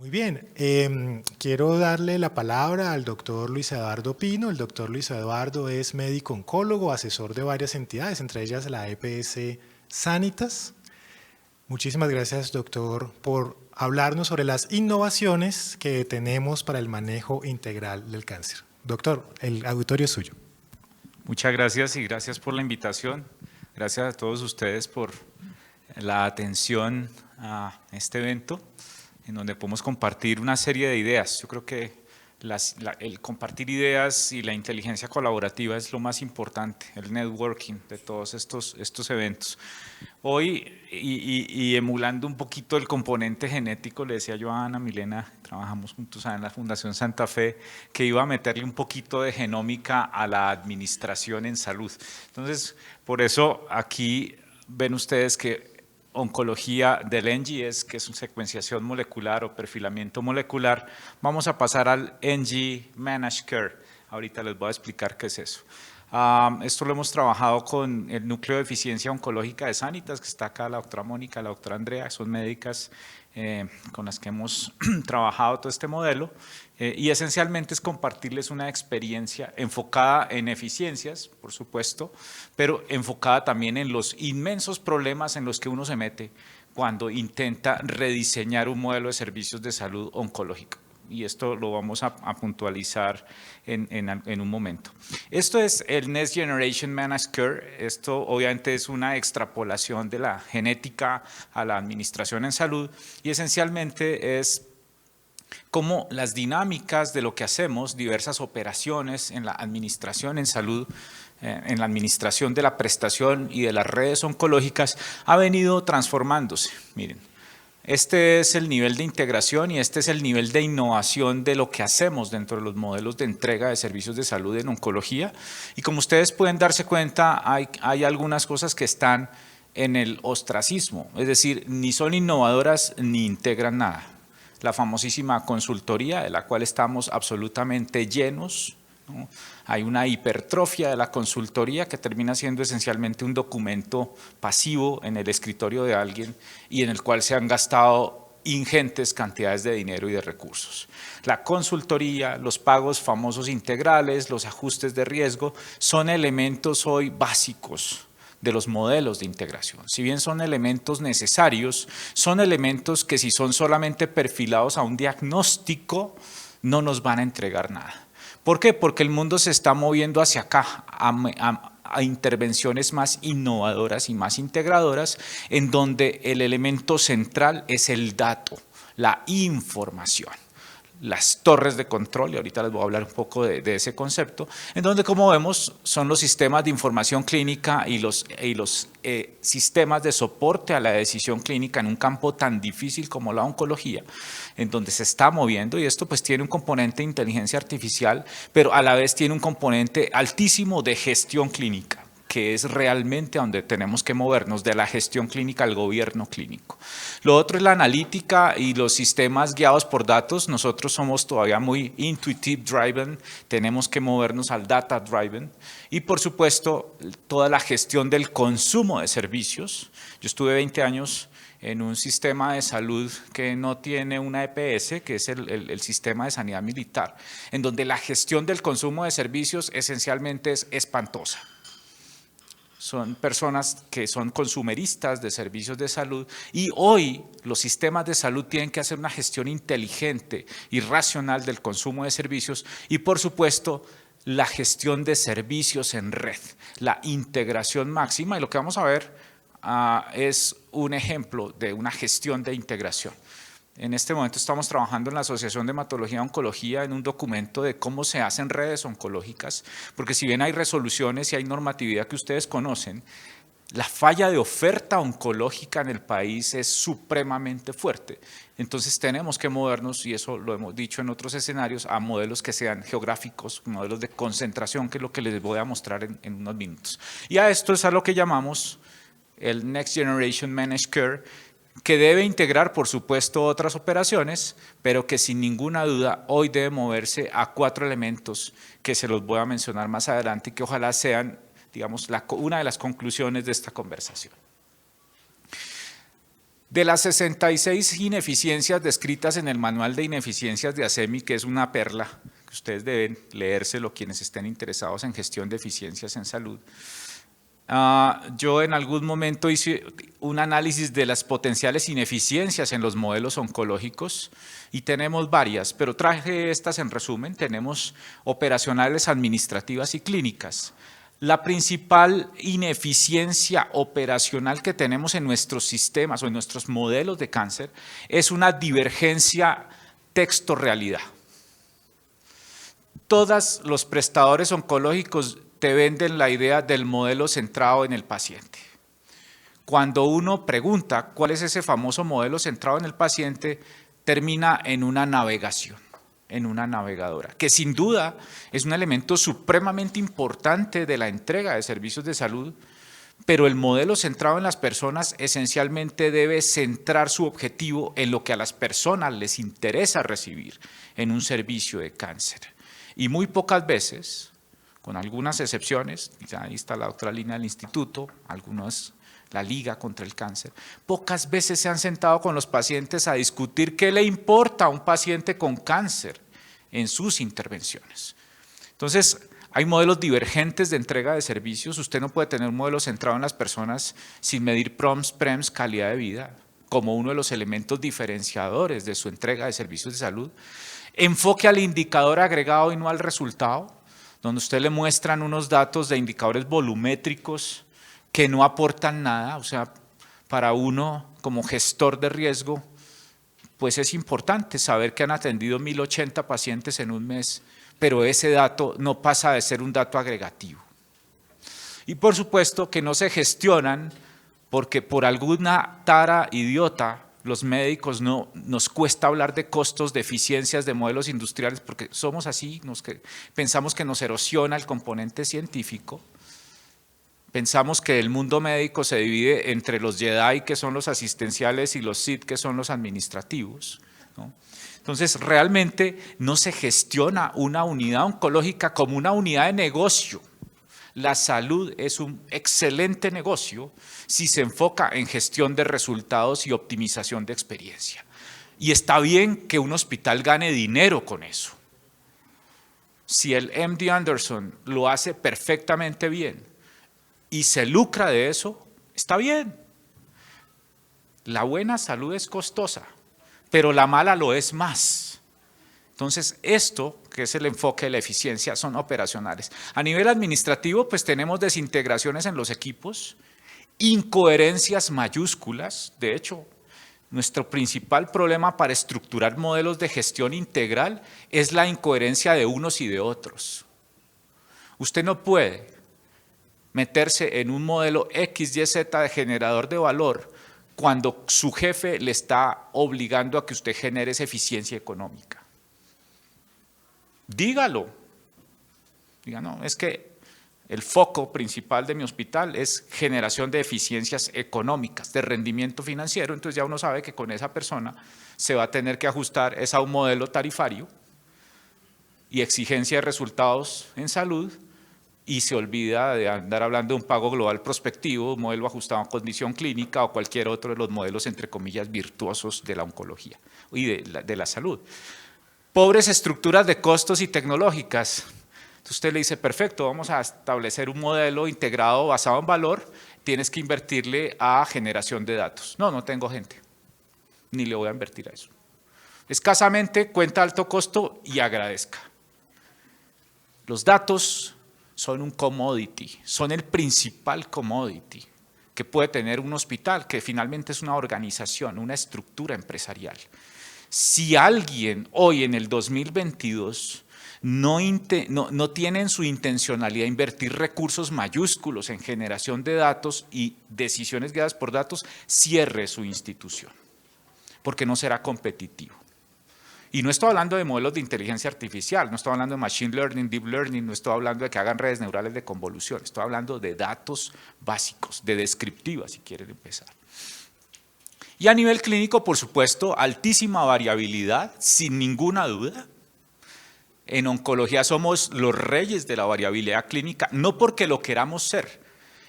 Muy bien, quiero darle la palabra al doctor Luis Eduardo Pino. El doctor Luis Eduardo es médico oncólogo, asesor de varias entidades, entre ellas la EPS Sanitas. Muchísimas gracias, doctor, por hablarnos sobre las innovaciones que tenemos para el manejo integral del cáncer. Doctor, el auditorio es suyo. Muchas gracias y gracias por la invitación. Gracias a todos ustedes por la atención a este evento en donde podemos compartir una serie de ideas. Yo creo que el compartir ideas y la inteligencia colaborativa es lo más importante, el networking de todos estos eventos. Hoy, y emulando un poquito el componente genético, le decía yo a Ana Milena, trabajamos juntos en la Fundación Santa Fe, que iba a meterle un poquito de genómica a la administración en salud. Entonces, por eso aquí ven ustedes que oncología del NGS, que es una secuenciación molecular o perfilamiento molecular, vamos a pasar al NG Managed Care. Ahorita les voy a explicar qué es eso. Esto lo hemos trabajado con el Núcleo de Eficiencia Oncológica de Sanitas, que está acá la doctora Mónica, la doctora Andrea, son médicas con las que hemos trabajado todo este modelo. Y esencialmente es compartirles una experiencia enfocada en eficiencias, por supuesto, pero enfocada también en los inmensos problemas en los que uno se mete cuando intenta rediseñar un modelo de servicios de salud oncológica. Y esto lo vamos a puntualizar en un momento. Esto es el Next Generation Managed Care. Esto obviamente es una extrapolación de la genética a la administración en salud y esencialmente es cómo las dinámicas de lo que hacemos, diversas operaciones en la administración en salud, en la administración de la prestación y de las redes oncológicas, ha venido transformándose. Miren, este es el nivel de integración y este es el nivel de innovación de lo que hacemos dentro de los modelos de entrega de servicios de salud en oncología. Y como ustedes pueden darse cuenta, hay algunas cosas que están en el ostracismo, es decir, ni son innovadoras ni integran nada. La famosísima consultoría, de la cual estamos absolutamente llenos, ¿no? Hay una hipertrofia de la consultoría que termina siendo esencialmente un documento pasivo en el escritorio de alguien y en el cual se han gastado ingentes cantidades de dinero y de recursos. La consultoría, los pagos famosos integrales, los ajustes de riesgo son elementos hoy básicos de los modelos de integración. Si bien son elementos necesarios, son elementos que si son solamente perfilados a un diagnóstico, no nos van a entregar nada. ¿Por qué? Porque el mundo se está moviendo hacia acá, a intervenciones más innovadoras y más integradoras, en donde el elemento central es el dato, la información. Las torres de control, y ahorita les voy a hablar un poco de ese concepto, en donde, como vemos, son los sistemas de información clínica y los sistemas de soporte a la decisión clínica en un campo tan difícil como la oncología, en donde se está moviendo, y esto pues tiene un componente de inteligencia artificial, pero a la vez tiene un componente altísimo de gestión clínica, que es realmente donde tenemos que movernos, de la gestión clínica al gobierno clínico. Lo otro es la analítica y los sistemas guiados por datos. Nosotros somos todavía muy intuitive driven, tenemos que movernos al data driven. Y por supuesto, toda la gestión del consumo de servicios. Yo estuve 20 años en un sistema de salud que no tiene una EPS, que es el sistema de sanidad militar, en donde la gestión del consumo de servicios esencialmente es espantosa. Son personas que son consumeristas de servicios de salud y hoy los sistemas de salud tienen que hacer una gestión inteligente y racional del consumo de servicios y, por supuesto, la gestión de servicios en red, la integración máxima. Y lo que vamos a ver es un ejemplo de una gestión de integración. En este momento estamos trabajando en la Asociación de Hematología y Oncología en un documento de cómo se hacen redes oncológicas, porque si bien hay resoluciones y hay normatividad que ustedes conocen, la falla de oferta oncológica en el país es supremamente fuerte. Entonces tenemos que movernos, y eso lo hemos dicho en otros escenarios, a modelos que sean geográficos, modelos de concentración, que es lo que les voy a mostrar en unos minutos. Y a esto es a lo que llamamos el Next Generation Managed Care, que debe integrar, por supuesto, otras operaciones, pero que sin ninguna duda hoy debe moverse a 4 elementos que se los voy a mencionar más adelante y que ojalá sean, digamos, una de las conclusiones de esta conversación. De las 66 ineficiencias descritas en el Manual de Ineficiencias de ASEMI, que es una perla, que ustedes deben leérselo quienes estén interesados en gestión de eficiencias en salud, yo en algún momento hice un análisis de las potenciales ineficiencias en los modelos oncológicos y tenemos varias, pero traje estas en resumen. Tenemos operacionales, administrativas y clínicas. La principal ineficiencia operacional que tenemos en nuestros sistemas o en nuestros modelos de cáncer es una divergencia texto-realidad. Todos los prestadores oncológicos te venden la idea del modelo centrado en el paciente. Cuando uno pregunta cuál es ese famoso modelo centrado en el paciente, termina en una navegación, en una navegadora, que sin duda es un elemento supremamente importante de la entrega de servicios de salud, pero el modelo centrado en las personas esencialmente debe centrar su objetivo en lo que a las personas les interesa recibir en un servicio de cáncer. Y muy pocas veces, con algunas excepciones, ya ahí está la otra línea del instituto, algunos, la Liga contra el Cáncer, pocas veces se han sentado con los pacientes a discutir qué le importa a un paciente con cáncer en sus intervenciones. Entonces, hay modelos divergentes de entrega de servicios. Usted no puede tener un modelo centrado en las personas sin medir PROMS, PREMS, calidad de vida, como uno de los elementos diferenciadores de su entrega de servicios de salud. Enfoque al indicador agregado y no al resultado, donde usted le muestran unos datos de indicadores volumétricos que no aportan nada. O sea, para uno como gestor de riesgo, pues es importante saber que han atendido 1080 pacientes en un mes, pero ese dato no pasa de ser un dato agregativo. Y por supuesto que no se gestionan porque por alguna tara idiota los médicos nos cuesta hablar de costos, de eficiencias, de modelos industriales, porque somos así, pensamos que nos erosiona el componente científico. Pensamos que el mundo médico se divide entre los Jedi, que son los asistenciales, y los Sith, que son los administrativos, ¿no? Entonces, realmente no se gestiona una unidad oncológica como una unidad de negocio. La salud es un excelente negocio si se enfoca en gestión de resultados y optimización de experiencia. Y está bien que un hospital gane dinero con eso. Si el MD Anderson lo hace perfectamente bien y se lucra de eso, está bien. La buena salud es costosa, pero la mala lo es más. Entonces, esto, que es el enfoque de la eficiencia, son operacionales. A nivel administrativo, pues tenemos desintegraciones en los equipos, incoherencias mayúsculas. De hecho, nuestro principal problema para estructurar modelos de gestión integral es la incoherencia de unos y de otros. Usted no puede meterse en un modelo XYZ de generador de valor cuando su jefe le está obligando a que usted genere esa eficiencia económica. Dígalo. Diga, no, es que el foco principal de mi hospital es generación de eficiencias económicas, de rendimiento financiero. Entonces ya uno sabe que con esa persona se va a tener que ajustar a un modelo tarifario y exigencia de resultados en salud, y se olvida de andar hablando de un pago global prospectivo, un modelo ajustado a condición clínica o cualquier otro de los modelos, entre comillas, virtuosos de la oncología y de la salud. Pobres estructuras de costos y tecnológicas. Entonces usted le dice, perfecto, vamos a establecer un modelo integrado basado en valor, tienes que invertirle a generación de datos. No, no tengo gente, ni le voy a invertir a eso. Escasamente, cuenta alto costo y agradezca. Los datos son un commodity, son el principal commodity que puede tener un hospital, que finalmente es una organización, una estructura empresarial. Si alguien hoy en el 2022 no tiene en su intencionalidad invertir recursos mayúsculos en generación de datos y decisiones guiadas por datos, cierre su institución, porque no será competitivo. Y no estoy hablando de modelos de inteligencia artificial, no estoy hablando de machine learning, deep learning, no estoy hablando de que hagan redes neurales de convolución, estoy hablando de datos básicos, de descriptiva, si quieren empezar. Y a nivel clínico, por supuesto, altísima variabilidad, sin ninguna duda. En oncología somos los reyes de la variabilidad clínica, no porque lo queramos ser,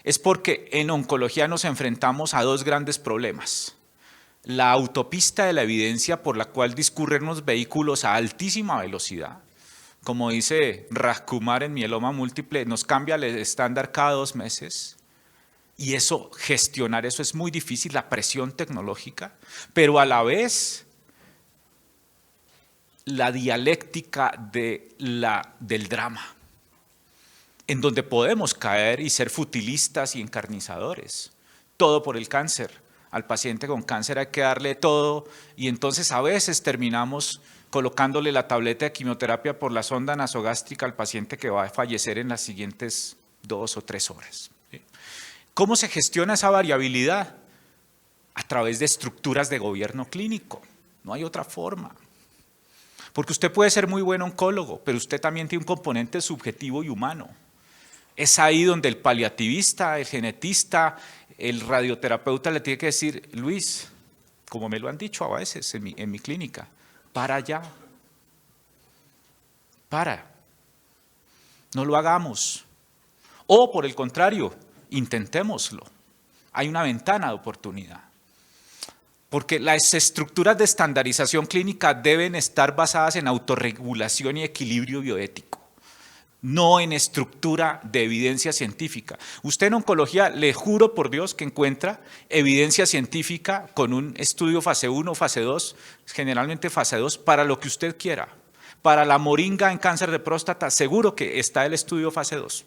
es porque en oncología nos enfrentamos a dos grandes problemas. la autopista de la evidencia por la cual discurren los vehículos a altísima velocidad. Como dice Rajkumar en Mieloma Múltiple, nos cambia el estándar cada 2 meses. Y eso, gestionar eso es muy difícil, la presión tecnológica, pero a la vez la dialéctica del drama, en donde podemos caer y ser futilistas y encarnizadores. Todo por el cáncer. Al paciente con cáncer hay que darle todo y entonces a veces terminamos colocándole la tableta de quimioterapia por la sonda nasogástrica al paciente que va a fallecer en las siguientes 2 o 3 horas. ¿Cómo se gestiona esa variabilidad? A través de estructuras de gobierno clínico. No hay otra forma. Porque usted puede ser muy buen oncólogo, pero usted también tiene un componente subjetivo y humano. Es ahí donde el paliativista, el genetista, el radioterapeuta le tiene que decir, Luis, como me lo han dicho a veces en mi clínica, para ya. Para. No lo hagamos. O por el contrario, intentémoslo. Hay una ventana de oportunidad. Porque las estructuras de estandarización clínica deben estar basadas en autorregulación y equilibrio bioético, no en estructura de evidencia científica. Usted en oncología, le juro por Dios que encuentra evidencia científica con un estudio fase 1, fase 2, generalmente fase 2, para lo que usted quiera. Para la moringa en cáncer de próstata, seguro que está el estudio fase 2.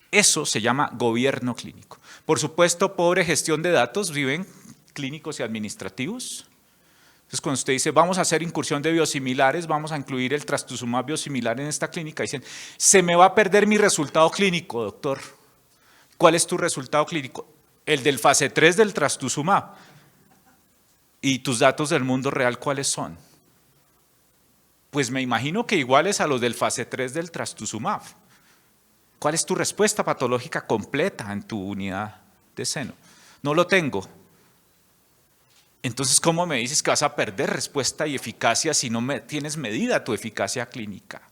Eso se llama gobierno clínico. Por supuesto, pobre gestión de datos, viven clínicos y administrativos. Entonces, cuando usted dice, vamos a hacer incursión de biosimilares, vamos a incluir el trastuzumab biosimilar en esta clínica, dicen, se me va a perder mi resultado clínico, doctor. ¿Cuál es tu resultado clínico? El del fase 3 del trastuzumab. ¿Y tus datos del mundo real cuáles son? Pues me imagino que iguales a los del fase 3 del trastuzumab. ¿Cuál es tu respuesta patológica completa en tu unidad de seno? No lo tengo. Entonces, ¿cómo me dices que vas a perder respuesta y eficacia si no tienes medida tu eficacia clínica?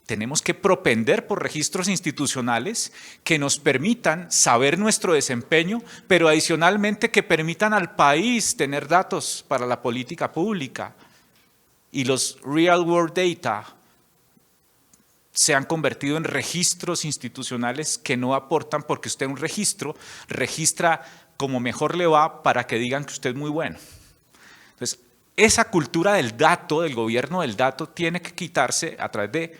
Tenemos que propender por registros institucionales que nos permitan saber nuestro desempeño, pero adicionalmente que permitan al país tener datos para la política pública. Y los real world data se han convertido en registros institucionales que no aportan porque usted un registro registra como mejor le va para que digan que usted es muy bueno. Entonces, esa cultura del dato, del gobierno del dato, tiene que quitarse a través de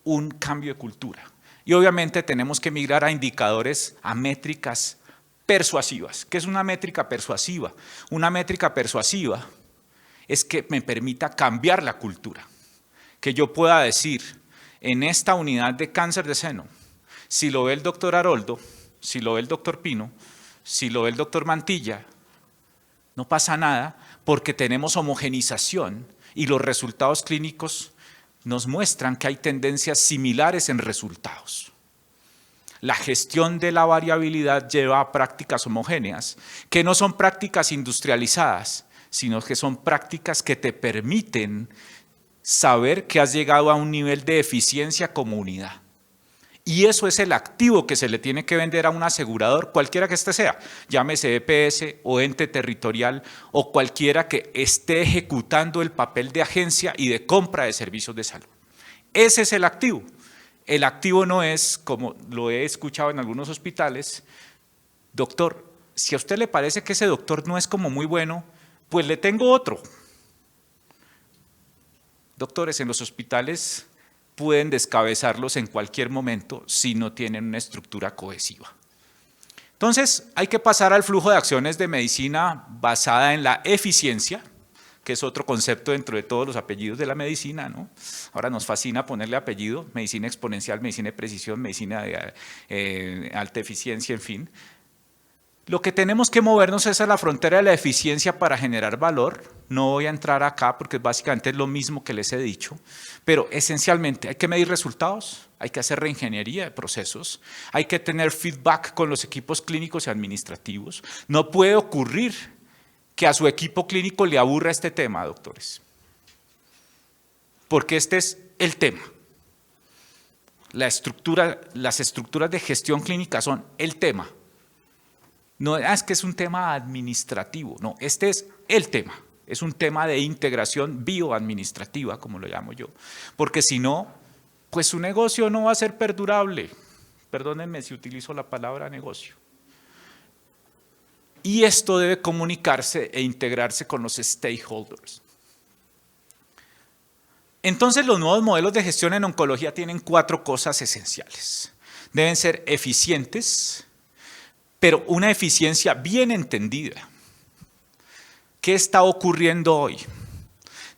un cambio de cultura. Y obviamente tenemos que migrar a indicadores, a métricas persuasivas. ¿Qué es una métrica persuasiva? Una métrica persuasiva es que me permita cambiar la cultura. Que yo pueda decir, en esta unidad de cáncer de seno, si lo ve el doctor Haroldo, si lo ve el doctor Pino, si lo ve el doctor Mantilla, no pasa nada porque tenemos homogenización y los resultados clínicos nos muestran que hay tendencias similares en resultados. La gestión de la variabilidad lleva a prácticas homogéneas, que no son prácticas industrializadas, sino que son prácticas que te permiten saber que has llegado a un nivel de eficiencia como unidad. Y eso es el activo que se le tiene que vender a un asegurador, cualquiera que éste sea, llámese EPS o ente territorial o cualquiera que esté ejecutando el papel de agencia y de compra de servicios de salud. Ese es el activo. El activo no es, como lo he escuchado en algunos hospitales, doctor, si a usted le parece que ese doctor no es como muy bueno, pues le tengo otro. Doctores, en los hospitales pueden descabezarlos en cualquier momento si no tienen una estructura cohesiva. Entonces, hay que pasar al flujo de acciones de medicina basada en la eficiencia, que es otro concepto dentro de todos los apellidos de la medicina, ¿no? Ahora nos fascina ponerle apellido, medicina exponencial, medicina de precisión, medicina de alta eficiencia, en fin. Lo que tenemos que movernos es a la frontera de la eficiencia para generar valor. No voy a entrar acá porque básicamente es lo mismo que les he dicho, pero esencialmente hay que medir resultados, hay que hacer reingeniería de procesos, hay que tener feedback con los equipos clínicos y administrativos. No puede ocurrir que a su equipo clínico le aburra este tema, doctores, porque este es el tema. Las estructuras de gestión clínica son el tema. No es que es un tema administrativo, no, este es el tema. Es un tema de integración bioadministrativa, como lo llamo yo, porque si no, pues su negocio no va a ser perdurable. Perdónenme si utilizo la palabra negocio. Y esto debe comunicarse e integrarse con los stakeholders. Entonces, los nuevos modelos de gestión en oncología tienen 4 cosas esenciales. Deben ser eficientes, pero una eficiencia bien entendida. ¿Qué está ocurriendo hoy?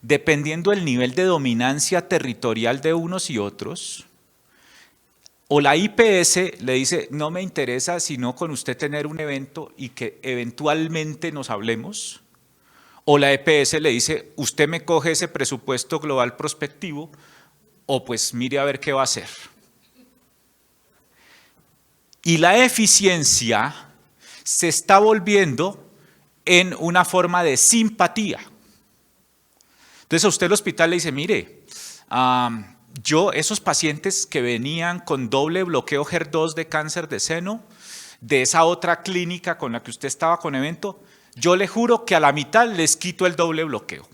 Dependiendo del nivel de dominancia territorial de unos y otros, o la IPS le dice, no me interesa sino con usted tener un evento y que eventualmente nos hablemos, o la EPS le dice, usted me coge ese presupuesto global prospectivo, o pues mire a ver qué va a hacer. Y la eficiencia se está volviendo en una forma de simpatía. Entonces a usted el hospital le dice, mire, yo esos pacientes que venían con doble bloqueo HER2 de cáncer de seno, de esa otra clínica con la que usted estaba con evento, yo le juro que a la mitad les quito el doble bloqueo.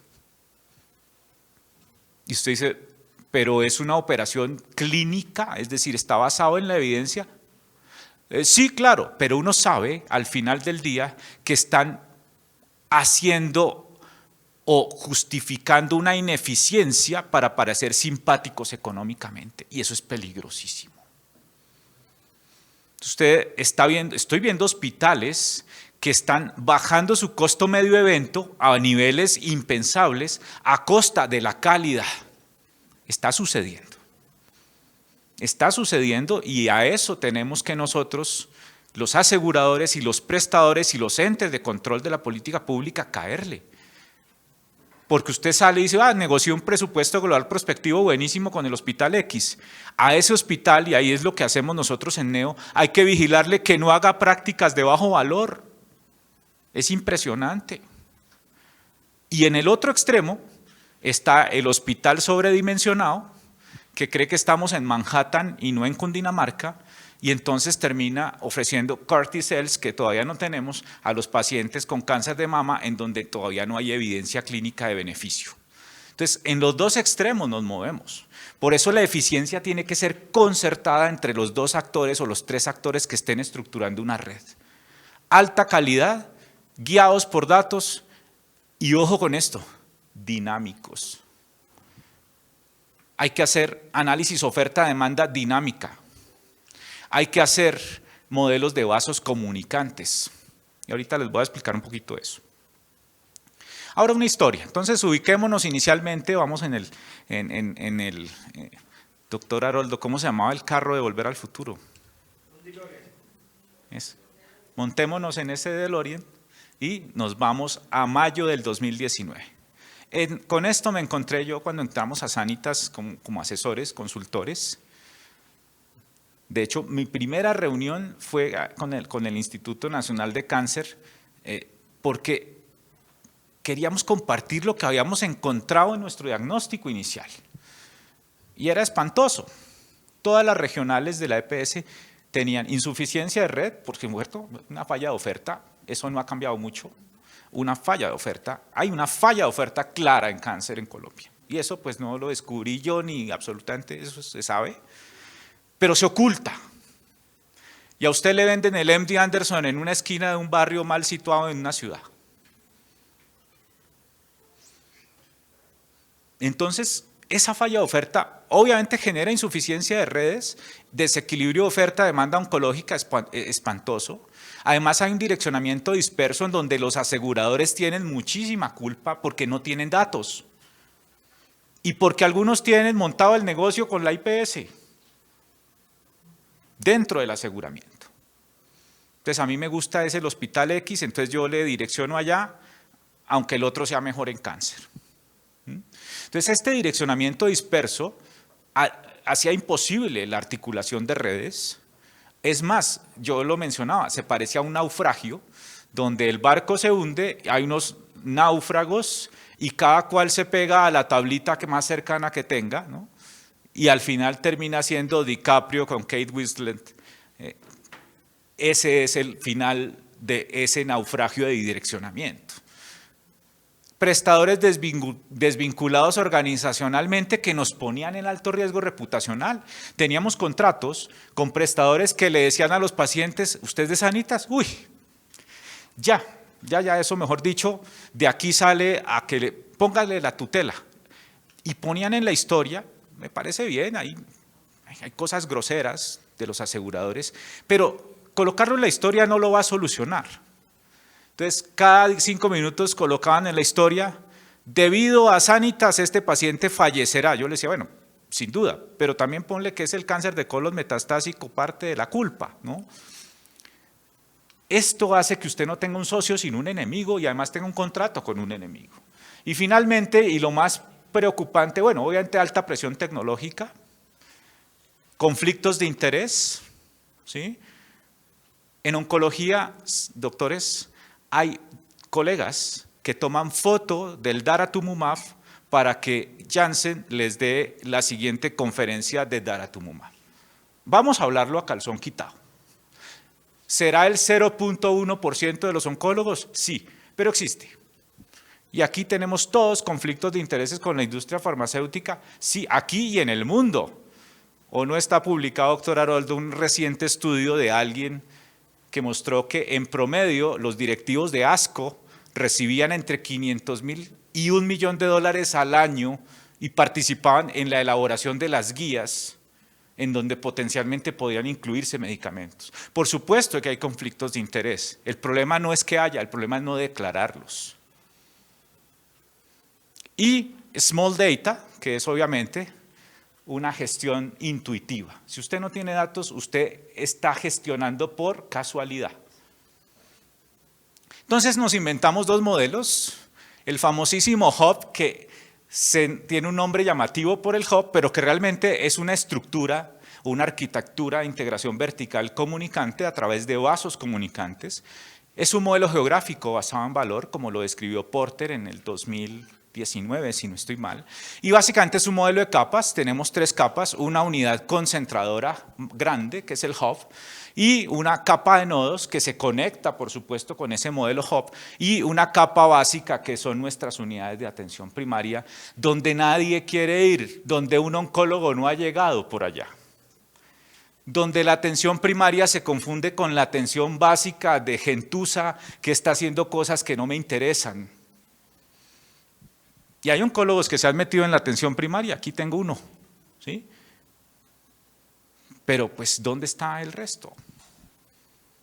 Y usted dice, pero es una operación clínica, es decir, ¿está basado en la evidencia? Sí, claro, pero uno sabe al final del día que están haciendo o justificando una ineficiencia para parecer simpáticos económicamente, y eso es peligrosísimo. Usted está viendo, estoy viendo hospitales que están bajando su costo medio evento a niveles impensables a costa de la calidad. Está sucediendo. Está sucediendo y a eso tenemos que nosotros, los aseguradores y los prestadores y los entes de control de la política pública, caerle. Porque usted sale y dice, negoció un presupuesto global prospectivo buenísimo con el hospital X. A ese hospital, y ahí es lo que hacemos nosotros en Neo, hay que vigilarle que no haga prácticas de bajo valor. Es impresionante. Y en el otro extremo está el hospital sobredimensionado, que cree que estamos en Manhattan y no en Cundinamarca, y entonces termina ofreciendo CAR T-cells que todavía no tenemos a los pacientes con cáncer de mama en donde todavía no hay evidencia clínica de beneficio. Entonces, en los dos extremos nos movemos. Por eso la eficiencia tiene que ser concertada entre los 2 actores o los 3 actores que estén estructurando una red. Alta calidad, guiados por datos y, ojo con esto, dinámicos. Hay que hacer análisis oferta-demanda dinámica. Hay que hacer modelos de vasos comunicantes. Y ahorita les voy a explicar un poquito eso. Ahora una historia. Entonces ubiquémonos inicialmente, vamos en el doctor Haroldo, ¿cómo se llamaba el carro de Volver al Futuro? Montémonos en ese DeLorean y nos vamos a mayo del 2019. Con esto me encontré yo cuando entramos a Sanitas como asesores, consultores. De hecho, mi primera reunión fue con el Instituto Nacional de Cáncer porque queríamos compartir lo que habíamos encontrado en nuestro diagnóstico inicial. Y era espantoso. Todas las regionales de la EPS tenían insuficiencia de red, porque muerto, una falla de oferta, eso no ha cambiado mucho. Una falla de oferta, hay una falla de oferta clara en cáncer en Colombia. Y eso pues no lo descubrí yo ni absolutamente, eso se sabe. Pero se oculta. Y a usted le venden el MD Anderson en una esquina de un barrio mal situado en una ciudad. Entonces, esa falla de oferta obviamente genera insuficiencia de redes, desequilibrio de oferta-demanda oncológica espantoso. Además hay un direccionamiento disperso en donde los aseguradores tienen muchísima culpa porque no tienen datos. Y porque algunos tienen montado el negocio con la IPS. Dentro del aseguramiento. Entonces a mí me gusta el hospital X, entonces yo le direcciono allá, aunque el otro sea mejor en cáncer. Entonces este direccionamiento disperso hacía imposible la articulación de redes. Es más, yo lo mencionaba, se parecía a un naufragio, donde el barco se hunde, hay unos náufragos y cada cual se pega a la tablita que más cercana que tenga, ¿no? Y al final termina siendo DiCaprio con Kate Winslet. Ese es el final de ese naufragio de direccionamiento. Prestadores desvinculados organizacionalmente que nos ponían en alto riesgo reputacional. Teníamos contratos con prestadores que le decían a los pacientes, ¿usted es de Sanitas? Uy, ya, eso mejor dicho, de aquí sale a que póngale la tutela. Y ponían en la historia, me parece bien, hay cosas groseras de los aseguradores, pero colocarlo en la historia no lo va a solucionar. Entonces, cada 5 minutos colocaban en la historia, debido a Sanitas este paciente fallecerá. Yo le decía, bueno, sin duda, pero también ponle que es el cáncer de colon metastásico parte de la culpa, ¿no? Esto hace que usted no tenga un socio sino un enemigo y además tenga un contrato con un enemigo. Y finalmente, y lo más preocupante, bueno, obviamente alta presión tecnológica, conflictos de interés, ¿sí? En oncología, doctores, hay colegas que toman foto del daratumumab para que Janssen les dé la siguiente conferencia de daratumumab. Vamos a hablarlo a calzón quitado. ¿Será el 0.1% de los oncólogos? Sí, pero existe. Y aquí tenemos todos conflictos de intereses con la industria farmacéutica, sí, aquí y en el mundo. ¿O no está publicado, doctor Haroldo, un reciente estudio de alguien que mostró que en promedio los directivos de ASCO recibían entre 500.000 y $1 millón al año y participaban en la elaboración de las guías en donde potencialmente podrían incluirse medicamentos? Por supuesto que hay conflictos de interés. El problema no es que haya, el problema es no declararlos. Y Small Data, que es obviamente una gestión intuitiva. Si usted no tiene datos, usted está gestionando por casualidad. Entonces nos inventamos 2 modelos, el famosísimo hub, que tiene un nombre llamativo por el hub, pero que realmente es una estructura, una arquitectura de integración vertical comunicante a través de vasos comunicantes. Es un modelo geográfico basado en valor, como lo describió Porter en el 2019, si no estoy mal, y básicamente es un modelo de capas. Tenemos 3 capas, una unidad concentradora grande, que es el hub, y una capa de nodos que se conecta, por supuesto, con ese modelo hub, y una capa básica que son nuestras unidades de atención primaria, donde nadie quiere ir, donde un oncólogo no ha llegado por allá, donde la atención primaria se confunde con la atención básica de gentuza que está haciendo cosas que no me interesan. Y hay oncólogos que se han metido en la atención primaria, aquí tengo uno, ¿sí? Pero pues, ¿dónde está el resto?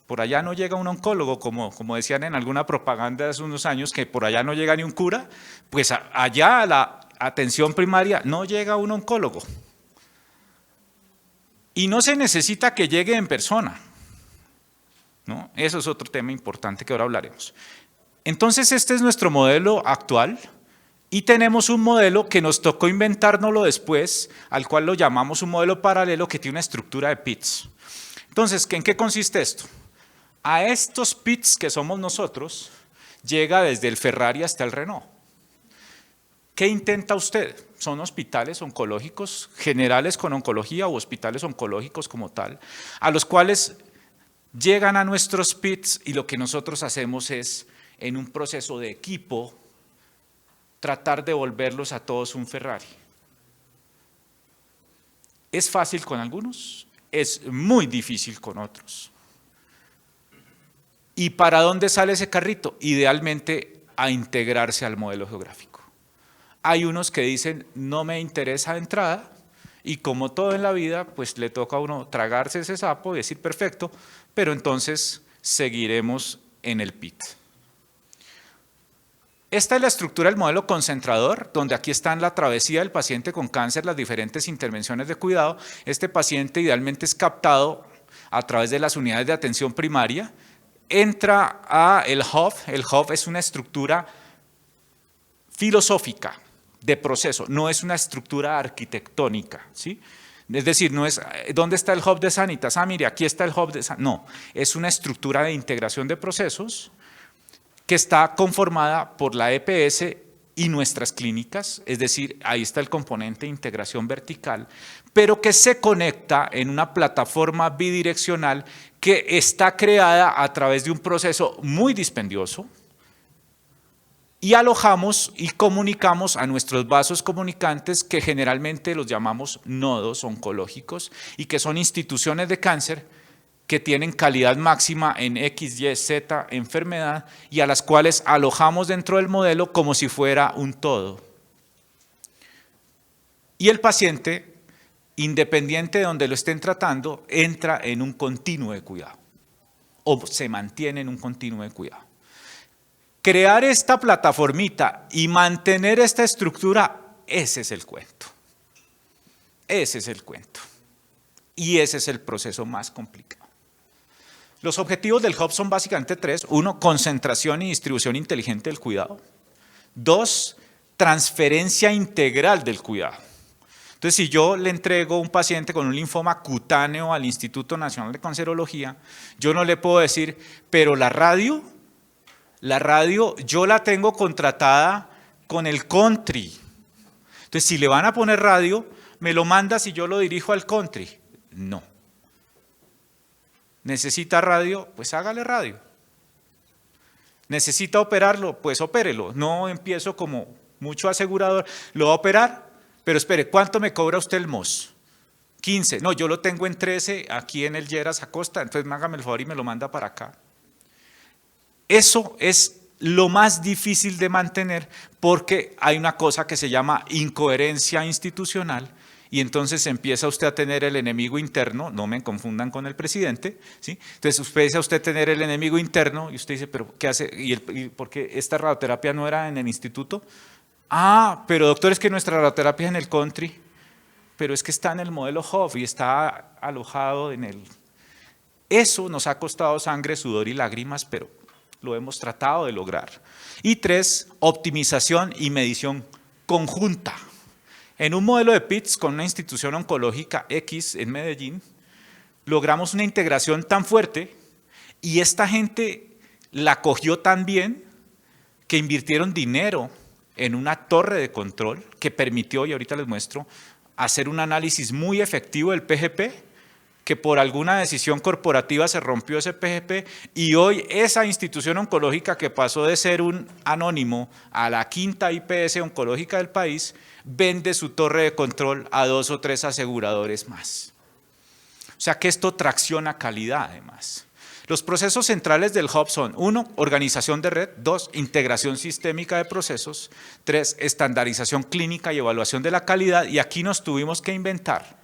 Por allá no llega un oncólogo, como decían en alguna propaganda hace unos años, que por allá no llega ni un cura, pues allá a la atención primaria no llega un oncólogo. Y no se necesita que llegue en persona, ¿no? Eso es otro tema importante que ahora hablaremos. Entonces, este es nuestro modelo actual. Y tenemos un modelo que nos tocó inventárnoslo después, al cual lo llamamos un modelo paralelo que tiene una estructura de pits. Entonces, ¿en qué consiste esto? A estos pits que somos nosotros, llega desde el Ferrari hasta el Renault. ¿Qué intenta usted? Son hospitales oncológicos generales con oncología o hospitales oncológicos como tal, a los cuales llegan a nuestros pits y lo que nosotros hacemos es, en un proceso de equipo, tratar de volverlos a todos un Ferrari. ¿Es fácil con algunos? Es muy difícil con otros. ¿Y para dónde sale ese carrito? Idealmente a integrarse al modelo geográfico. Hay unos que dicen, no me interesa de entrada, y como todo en la vida, pues le toca a uno tragarse ese sapo y decir, perfecto, pero entonces seguiremos en el PIT. Esta es la estructura del modelo concentrador, donde aquí está en la travesía del paciente con cáncer, las diferentes intervenciones de cuidado. Este paciente idealmente es captado a través de las unidades de atención primaria, entra a el hub es una estructura filosófica de proceso, no es una estructura arquitectónica, ¿sí? Es decir, no es, ¿dónde está el hub de Sanitas? Ah, mire, aquí está el hub de Sanitas. No, es una estructura de integración de procesos que está conformada por la EPS y nuestras clínicas, es decir, ahí está el componente de integración vertical, pero que se conecta en una plataforma bidireccional que está creada a través de un proceso muy dispendioso, y alojamos y comunicamos a nuestros vasos comunicantes, que generalmente los llamamos nodos oncológicos y que son instituciones de cáncer que tienen calidad máxima en X, Y, Z enfermedad y a las cuales alojamos dentro del modelo como si fuera un todo. Y el paciente, independiente de donde lo estén tratando, entra en un continuo de cuidado o se mantiene en un continuo de cuidado. Crear esta plataformita y mantener esta estructura, ese es el cuento. Ese es el cuento. Y ese es el proceso más complicado. Los objetivos del Hub son básicamente tres. 1, concentración y distribución inteligente del cuidado. 2, transferencia integral del cuidado. Entonces, si yo le entrego un paciente con un linfoma cutáneo al Instituto Nacional de Cancerología, yo no le puedo decir, pero la radio yo la tengo contratada con el country. Entonces, si le van a poner radio, me lo manda si yo lo dirijo al country. No. ¿Necesita radio? Pues hágale radio. ¿Necesita operarlo? Pues opérelo. No empiezo como mucho asegurador. ¿Lo va a operar? Pero espere, ¿cuánto me cobra usted el MOS? 15. No, yo lo tengo en 13 aquí en el Lleras Acosta, entonces hágame el favor y me lo manda para acá. Eso es lo más difícil de mantener porque hay una cosa que se llama incoherencia institucional y entonces empieza usted a tener el enemigo interno, no me confundan con el presidente, ¿sí? Entonces empieza usted a tener el enemigo interno y usted dice, pero ¿qué hace? ¿Y por qué esta radioterapia no era en el instituto? Ah, pero doctor, es que nuestra radioterapia es en el country, pero es que está en el modelo Hub y está alojado en el… Eso nos ha costado sangre, sudor y lágrimas, pero lo hemos tratado de lograr. Y 3, optimización y medición conjunta. En un modelo de PITS con una institución oncológica X en Medellín, logramos una integración tan fuerte y esta gente la cogió tan bien que invirtieron dinero en una torre de control que permitió, y ahorita les muestro, hacer un análisis muy efectivo del PGP, que por alguna decisión corporativa se rompió ese PGP y hoy esa institución oncológica que pasó de ser un anónimo a la quinta IPS oncológica del país, vende su torre de control a 2 o 3 aseguradores más. O sea que esto tracciona calidad además. Los procesos centrales del Hub son 1, organización de red, 2, integración sistémica de procesos, 3, estandarización clínica y evaluación de la calidad y aquí nos tuvimos que inventar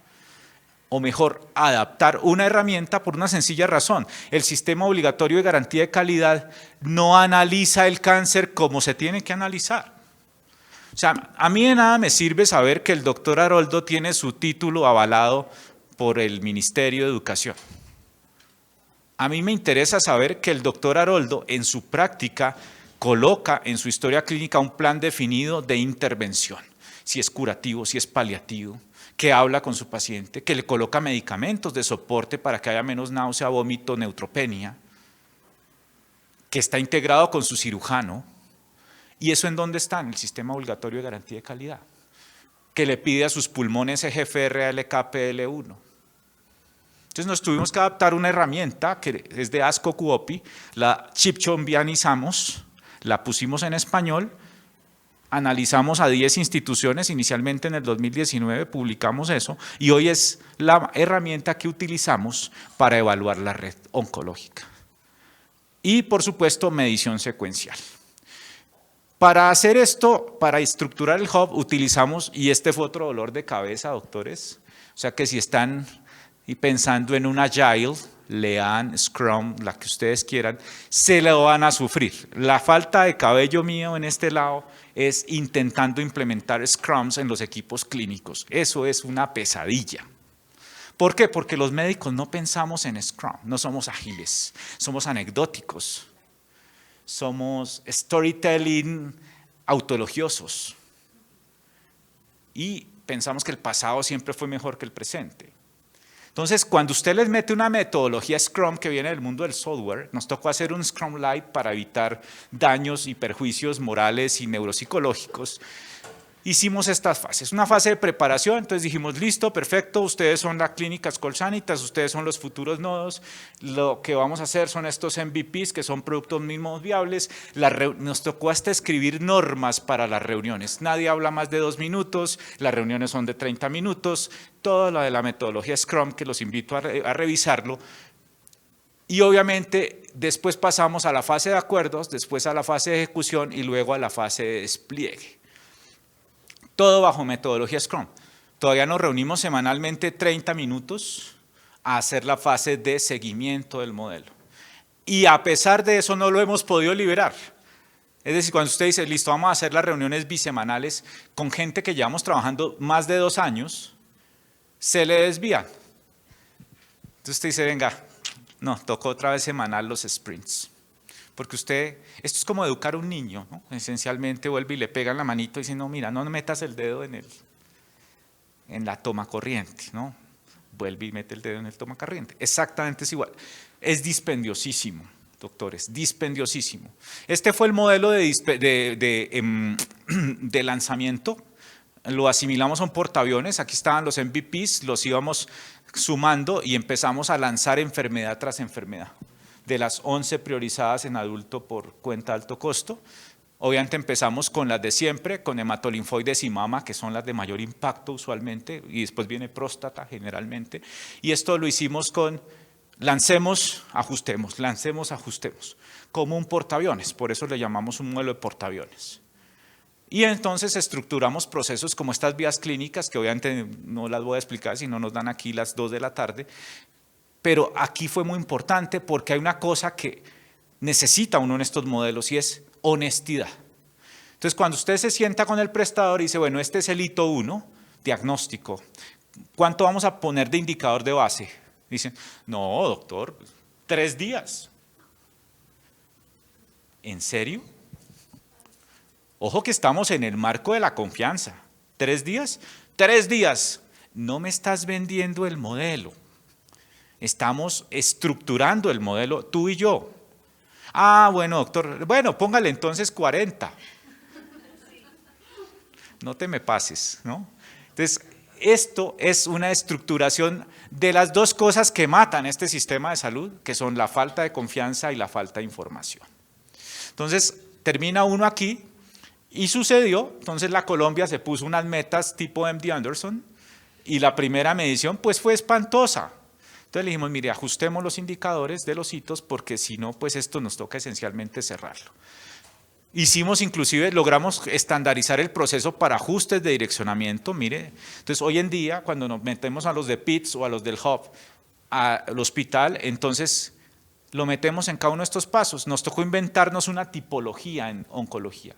o mejor, adaptar una herramienta por una sencilla razón. El sistema obligatorio de garantía de calidad no analiza el cáncer como se tiene que analizar. O sea, a mí de nada me sirve saber que el doctor Haroldo tiene su título avalado por el Ministerio de Educación. A mí me interesa saber que el doctor Haroldo en su práctica coloca en su historia clínica un plan definido de intervención. Si es curativo, si es paliativo, que habla con su paciente, que le coloca medicamentos de soporte para que haya menos náusea, vómito, neutropenia, que está integrado con su cirujano. ¿Y eso en dónde está? En el sistema obligatorio de garantía de calidad, que le pide a sus pulmones EGFR, ALK, PL1. Entonces nos tuvimos que adaptar una herramienta que es de ASCO QOPI, la chipchombianizamos, la pusimos en español, analizamos a 10 instituciones, inicialmente en el 2019 publicamos eso, y hoy es la herramienta que utilizamos para evaluar la red oncológica. Y por supuesto, medición secuencial. Para hacer esto, para estructurar el Hub, utilizamos, y este fue otro dolor de cabeza, doctores, o sea que si están pensando en un Agile, Lean, Scrum, la que ustedes quieran, se lo van a sufrir. La falta de cabello mío en este lado es intentando implementar Scrums en los equipos clínicos. Eso es una pesadilla. ¿Por qué? Porque los médicos no pensamos en Scrum, no somos ágiles, somos anecdóticos, somos storytelling autoelogiosos y pensamos que el pasado siempre fue mejor que el presente. Entonces, cuando usted les mete una metodología Scrum que viene del mundo del software, nos tocó hacer un Scrum Light para evitar daños y perjuicios morales y neuropsicológicos. Hicimos estas fases, una fase de preparación, entonces dijimos, listo, perfecto, ustedes son la clínica Skol Sanitas, ustedes son los futuros nodos, lo que vamos a hacer son estos MVPs, que son productos mínimos viables, nos tocó hasta escribir normas para las reuniones, nadie habla más de 2 minutos, las reuniones son de 30 minutos, todo lo de la metodología Scrum, que los invito a revisarlo, y obviamente después pasamos a la fase de acuerdos, después a la fase de ejecución y luego a la fase de despliegue. Todo bajo metodología Scrum. Todavía nos reunimos semanalmente 30 minutos a hacer la fase de seguimiento del modelo. Y a pesar de eso no lo hemos podido liberar. Es decir, cuando usted dice, listo, vamos a hacer las reuniones bisemanales con gente que llevamos trabajando más de 2 años, se le desvían. Entonces usted dice, venga, no, tocó otra vez semanal los sprints. Porque usted, esto es como educar a un niño, ¿no? Esencialmente vuelve y le pega en la manito y dice, no, mira, no metas el dedo en la toma corriente, ¿no? Vuelve y mete el dedo en el toma corriente. Exactamente es igual. Es dispendiosísimo, doctores, dispendiosísimo. Este fue el modelo de lanzamiento. Lo asimilamos a un portaaviones, aquí estaban los MVPs, los íbamos sumando y empezamos a lanzar enfermedad tras enfermedad. De las 11 priorizadas en adulto por cuenta de alto costo. Obviamente empezamos con las de siempre, con hematolinfoides y mama, que son las de mayor impacto usualmente, y después viene próstata generalmente. Y esto lo hicimos con lancemos, ajustemos, como un portaaviones, por eso le llamamos un modelo de portaaviones. Y entonces estructuramos procesos como estas vías clínicas, que obviamente no las voy a explicar, si no nos dan aquí las 2 de la tarde, pero aquí fue muy importante porque hay una cosa que necesita uno en estos modelos y es honestidad. Entonces, cuando usted se sienta con el prestador y dice, bueno, este es el hito 1, diagnóstico, ¿cuánto vamos a poner de indicador de base? Dicen, no, doctor, 3 días. ¿En serio? Ojo que estamos en el marco de la confianza. ¿3 días? 3 días. No me estás vendiendo el modelo. Estamos estructurando el modelo, tú y yo. Ah, bueno, doctor, bueno, póngale entonces 40. No te me pases, ¿no? Entonces, esto es una estructuración de las 2 cosas que matan este sistema de salud, que son la falta de confianza y la falta de información. Entonces, termina uno aquí y sucedió, entonces la Colombia se puso unas metas tipo MD Anderson y la primera medición pues fue espantosa. Entonces le dijimos, mire, ajustemos los indicadores de los hitos porque si no, pues esto nos toca esencialmente cerrarlo. Hicimos inclusive, logramos estandarizar el proceso para ajustes de direccionamiento, mire. Entonces hoy en día cuando nos metemos a los de PITS o a los del Hub al hospital, entonces lo metemos en cada uno de estos pasos. Nos tocó inventarnos una tipología en oncología.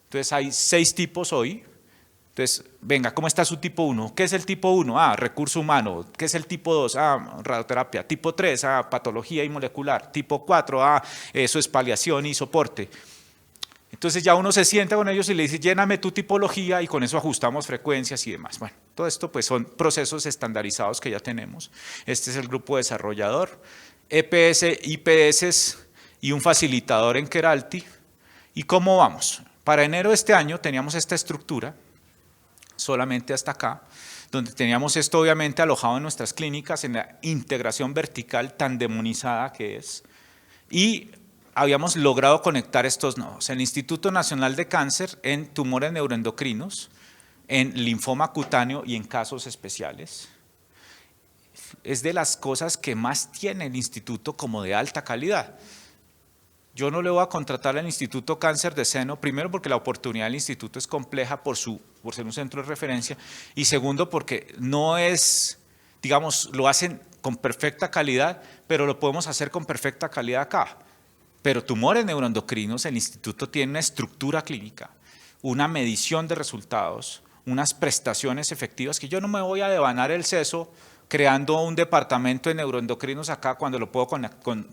Entonces hay 6 tipos hoy. Entonces, venga, ¿cómo está su tipo 1? ¿Qué es el tipo 1? Ah, recurso humano. ¿Qué es el tipo 2? Ah, radioterapia. Tipo 3, ah, patología y molecular. Tipo 4, ah, eso es paliación y soporte. Entonces ya uno se sienta con ellos y le dice, lléname tu tipología y con eso ajustamos frecuencias y demás. Bueno, todo esto pues son procesos estandarizados que ya tenemos. Este es el grupo desarrollador, EPS, IPS y un facilitador en Keralty. ¿Y cómo vamos? Para enero de este año teníamos esta estructura, solamente hasta acá, donde teníamos esto obviamente alojado en nuestras clínicas, en la integración vertical tan demonizada que es, y habíamos logrado conectar estos nodos. El Instituto Nacional de Cáncer en tumores neuroendocrinos, en linfoma cutáneo y en casos especiales. Es de las cosas que más tiene el instituto como de alta calidad. Yo no le voy a contratar al Instituto Cáncer de Seno, primero porque la oportunidad del instituto es compleja por ser un centro de referencia, y segundo porque no es, digamos, lo hacen con perfecta calidad, pero lo podemos hacer con perfecta calidad acá. Pero tumores neuroendocrinos, el instituto tiene una estructura clínica, una medición de resultados, unas prestaciones efectivas que yo no me voy a devanar el seso creando un departamento de neuroendocrinos acá cuando lo puedo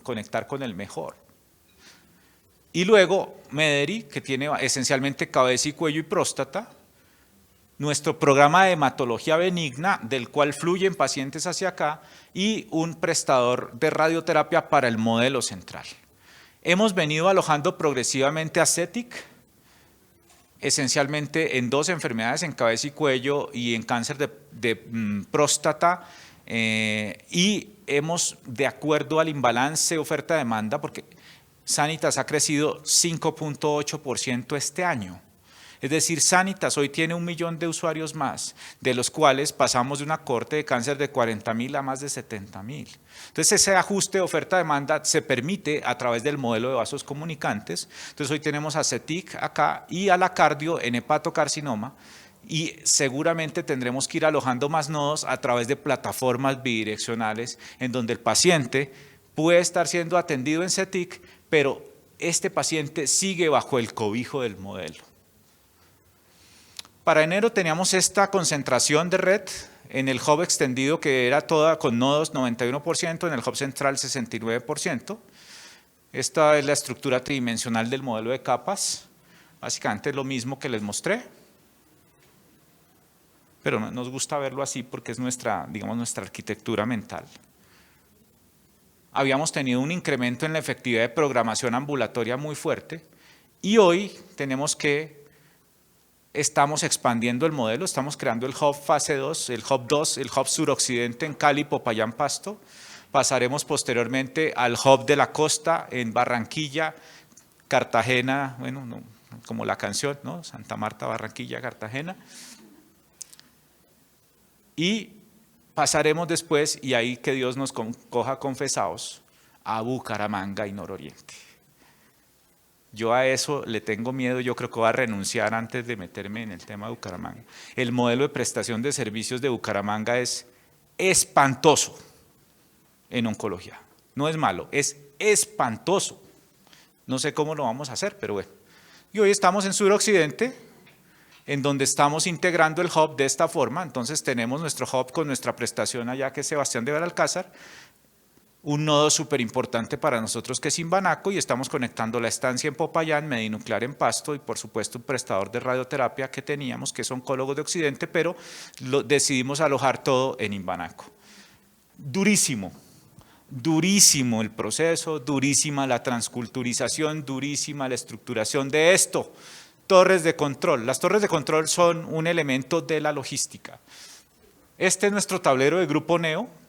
conectar con el mejor. Y luego Mederi, que tiene esencialmente cabeza y cuello y próstata, nuestro programa de hematología benigna, del cual fluyen pacientes hacia acá, y un prestador de radioterapia para el modelo central. Hemos venido alojando progresivamente a CETIC, esencialmente en 2 enfermedades, en cabeza y cuello y en cáncer de próstata, y hemos, de acuerdo al imbalance oferta-demanda, porque Sanitas ha crecido 5.8% este año. Es decir, Sanitas hoy tiene 1 millón de usuarios más, de los cuales pasamos de una cohorte de cáncer de 40.000 a más de 70.000. Entonces, ese ajuste de oferta-demanda se permite a través del modelo de vasos comunicantes. Entonces, hoy tenemos a CETIC acá y a la cardio en hepatocarcinoma, y seguramente tendremos que ir alojando más nodos a través de plataformas bidireccionales en donde el paciente puede estar siendo atendido en CETIC, pero este paciente sigue bajo el cobijo del modelo. Para enero teníamos esta concentración de red en el hub extendido, que era toda con nodos 91%, en el hub central 69%. Esta es la estructura tridimensional del modelo de capas, básicamente lo mismo que les mostré, pero nos gusta verlo así porque es nuestra, digamos, nuestra arquitectura mental. Habíamos tenido un incremento en la efectividad de programación ambulatoria muy fuerte, y hoy tenemos que estamos expandiendo el modelo, estamos creando el hub fase 2, el hub 2, el hub suroccidente en Cali, Popayán, Pasto. Pasaremos posteriormente al hub de la costa en Barranquilla, Cartagena, bueno, no, como la canción, ¿no? Santa Marta, Barranquilla, Cartagena. Y pasaremos después, y ahí que Dios nos coja confesados, a Bucaramanga y Nororiente. Yo a eso le tengo miedo, yo creo que voy a renunciar antes de meterme en el tema de Bucaramanga. El modelo de prestación de servicios de Bucaramanga es espantoso en oncología. No es malo, es espantoso. No sé cómo lo vamos a hacer, pero bueno. Y hoy estamos en suroccidente, en donde estamos integrando el hub de esta forma. Entonces tenemos nuestro hub con nuestra prestación allá, que es Sebastián de Belalcázar, un nodo súper importante para nosotros que es Imbanaco, y estamos conectando la estancia en Popayán, Medinuclear en Pasto, y por supuesto un prestador de radioterapia que teníamos, que es Oncólogos de Occidente, pero decidimos alojar todo en Imbanaco. Durísimo, durísimo el proceso, durísima la transculturización, durísima la estructuración de esto. Torres de control. Las torres de control son un elemento de la logística. Este es nuestro tablero de Grupo Neo,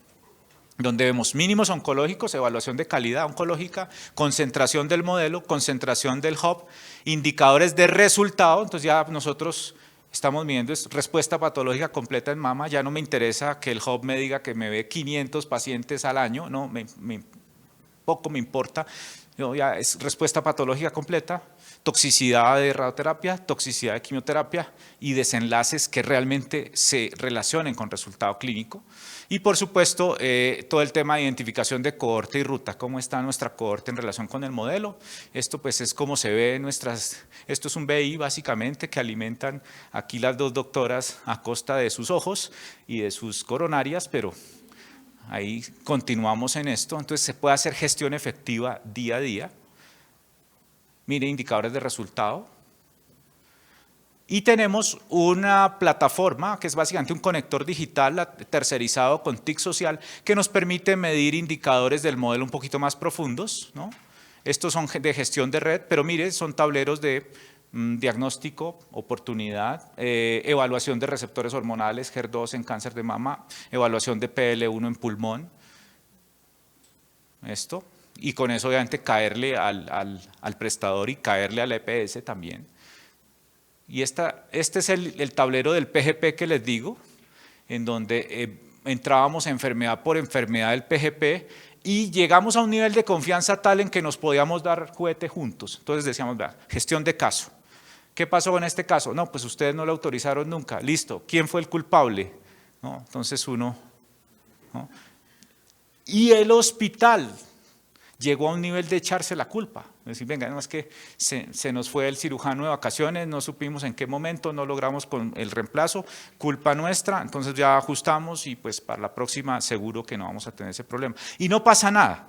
donde vemos mínimos oncológicos, evaluación de calidad oncológica, concentración del modelo, concentración del hub, indicadores de resultado. Entonces ya nosotros estamos midiendo respuesta patológica completa en mama. Ya no me interesa que el hub me diga que me ve 500 pacientes al año, no, poco me importa. No, ya es respuesta patológica completa, toxicidad de radioterapia, toxicidad de quimioterapia y desenlaces que realmente se relacionen con resultado clínico. Y por supuesto, todo el tema de identificación de cohorte y ruta, cómo está nuestra cohorte en relación con el modelo. Esto pues es como se ve en esto es un BI básicamente que alimentan aquí las 2 doctoras a costa de sus ojos y de sus coronarias, pero ahí continuamos en esto. Entonces se puede hacer gestión efectiva día a día. Mire, indicadores de resultado. Y tenemos una plataforma que es básicamente un conector digital tercerizado con TIC social que nos permite medir indicadores del modelo un poquito más profundos, ¿no? Estos son de gestión de red, pero mire, son tableros de diagnóstico, oportunidad, evaluación de receptores hormonales, HER2 en cáncer de mama, evaluación de PL1 en pulmón, esto, y con eso obviamente caerle al prestador y caerle al EPS también. Y este es el tablero del PGP que les digo, en donde entrábamos enfermedad por enfermedad del PGP y llegamos a un nivel de confianza tal en que nos podíamos dar juguete juntos. Entonces decíamos, vea, gestión de caso. ¿Qué pasó en este caso? No, pues ustedes no lo autorizaron nunca. Listo, ¿quién fue el culpable? ¿No? Entonces uno, ¿no? Y el hospital llegó a un nivel de echarse la culpa. Es decir, venga, no es que se nos fue el cirujano de vacaciones, no supimos en qué momento, no logramos con el reemplazo, culpa nuestra, entonces ya ajustamos y pues para la próxima seguro que no vamos a tener ese problema. Y no pasa nada.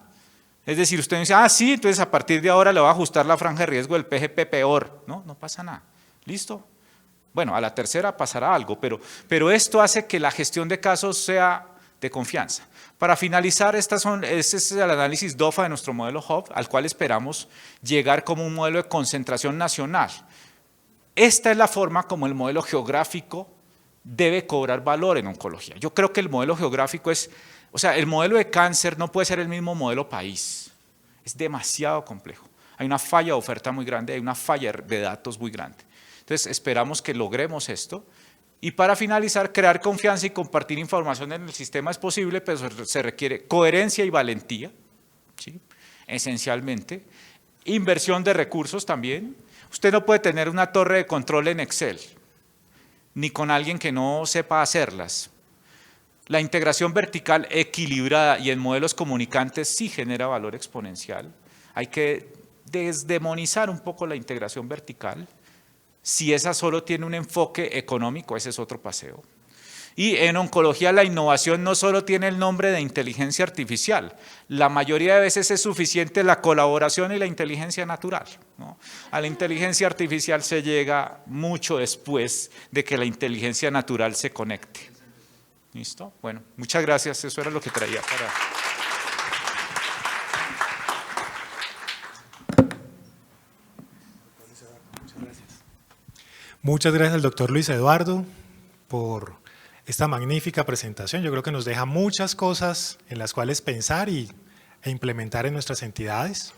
Es decir, usted dice, ah, sí, entonces a partir de ahora le va a ajustar la franja de riesgo del PGP peor. No, no pasa nada. ¿Listo? Bueno, a la tercera pasará algo, pero esto hace que la gestión de casos sea de confianza. Para finalizar, este es el análisis DOFA de nuestro modelo Hub, al cual esperamos llegar como un modelo de concentración nacional. Esta es la forma como el modelo geográfico debe cobrar valor en oncología. Yo creo que el modelo geográfico el modelo de cáncer no puede ser el mismo modelo país. Es demasiado complejo. Hay una falla de oferta muy grande, hay una falla de datos muy grande. Entonces, esperamos que logremos esto. Y para finalizar, crear confianza y compartir información en el sistema es posible, pero se requiere coherencia y valentía, ¿sí? Esencialmente. Inversión de recursos también. Usted no puede tener una torre de control en Excel, ni con alguien que no sepa hacerlas. La integración vertical equilibrada y en modelos comunicantes sí genera valor exponencial. Hay que desdemonizar un poco la integración vertical. Si esa solo tiene un enfoque económico, ese es otro paseo. Y en oncología la innovación no solo tiene el nombre de inteligencia artificial, la mayoría de veces es suficiente la colaboración y la inteligencia natural, ¿no? A la inteligencia artificial se llega mucho después de que la inteligencia natural se conecte. ¿Listo? Bueno, muchas gracias, eso era lo que traía para... Muchas gracias al doctor Luis Eduardo por esta magnífica presentación. Yo creo que nos deja muchas cosas en las cuales pensar e implementar en nuestras entidades.